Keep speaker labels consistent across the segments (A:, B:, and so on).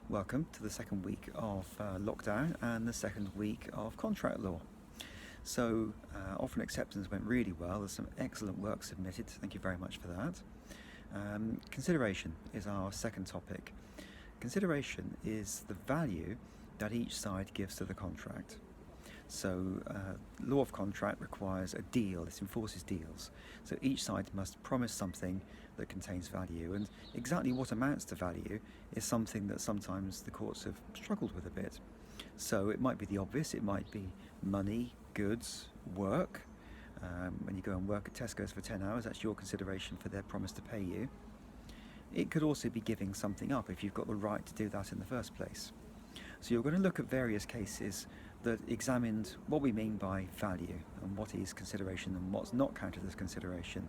A: Welcome to the second week of lockdown and the second week of contract law. So, offer and acceptance went really well. There's some excellent work submitted. Thank you very much for that. Consideration is our second topic. Consideration is the value that each side gives to the contract. So, law of contract requires a deal, it enforces deals. So each side must promise something that contains value, and exactly what amounts to value is something that sometimes the courts have struggled with a bit. So it might be the obvious, it might be money, goods, work. When you go and work at Tesco's for 10 hours, that's your consideration for their promise to pay you. It could also be giving something up if you've got the right to do that in the first place. So you're going to look at various cases that examined what we mean by value and what is consideration and what's not counted as consideration.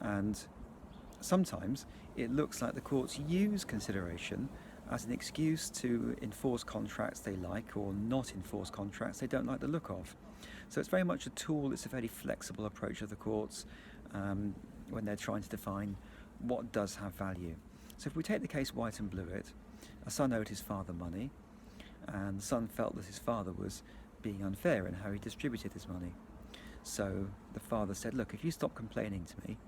A: And sometimes it looks like the courts use consideration as an excuse to enforce contracts they like or not enforce contracts they don't like the look of. So it's very much a tool, it's a very flexible approach of the courts when they're trying to define what does have value. So if we take the case White and Blewett, a son owed his father money, and the son felt that his father was being unfair in how he distributed his money. So the father said, look, if you stop complaining to me,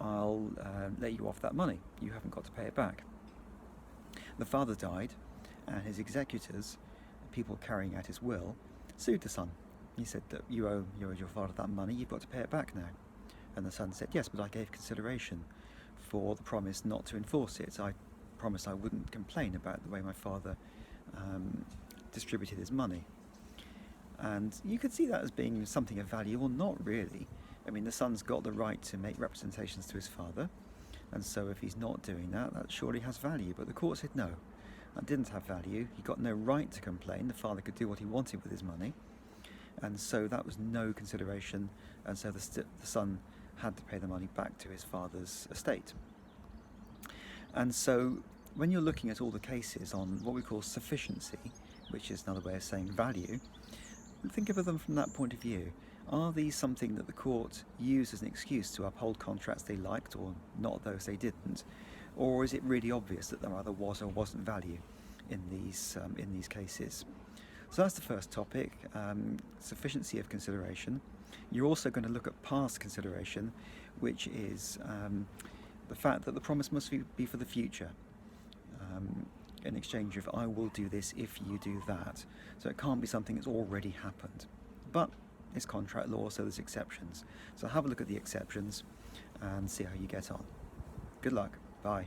A: I'll let you off that money. You haven't got to pay it back. The father died, and his executors, people carrying out his will, sued the son. He said that you owe your father that money, you've got to pay it back now. And the son said, yes, but I gave consideration for the promise not to enforce it. I promised I wouldn't complain about the way my father distributed his money. And you could see that as being something of value, or not really. I mean, the son's got the right to make representations to his father, and so if he's not doing that, that surely has value. But the court said no, that didn't have value. He got no right to complain. The father could do what he wanted with his money, and so that was no consideration, and so the son had to pay the money back to his father's estate. And so when you're looking at all the cases on what we call sufficiency, which is another way of saying value, think of them from that point of view. Are these something that the court used as an excuse to uphold contracts they liked or not those they didn't? Or is it really obvious that there either was or wasn't value in these cases? So that's the first topic, sufficiency of consideration. You're also going to look at past consideration, which is the fact that the promise must be for the future. In exchange of I will do this if you do that. So it can't be something that's already happened. But it's contract law, so there's exceptions. So have a look at the exceptions and see how you get on. Good luck. Bye.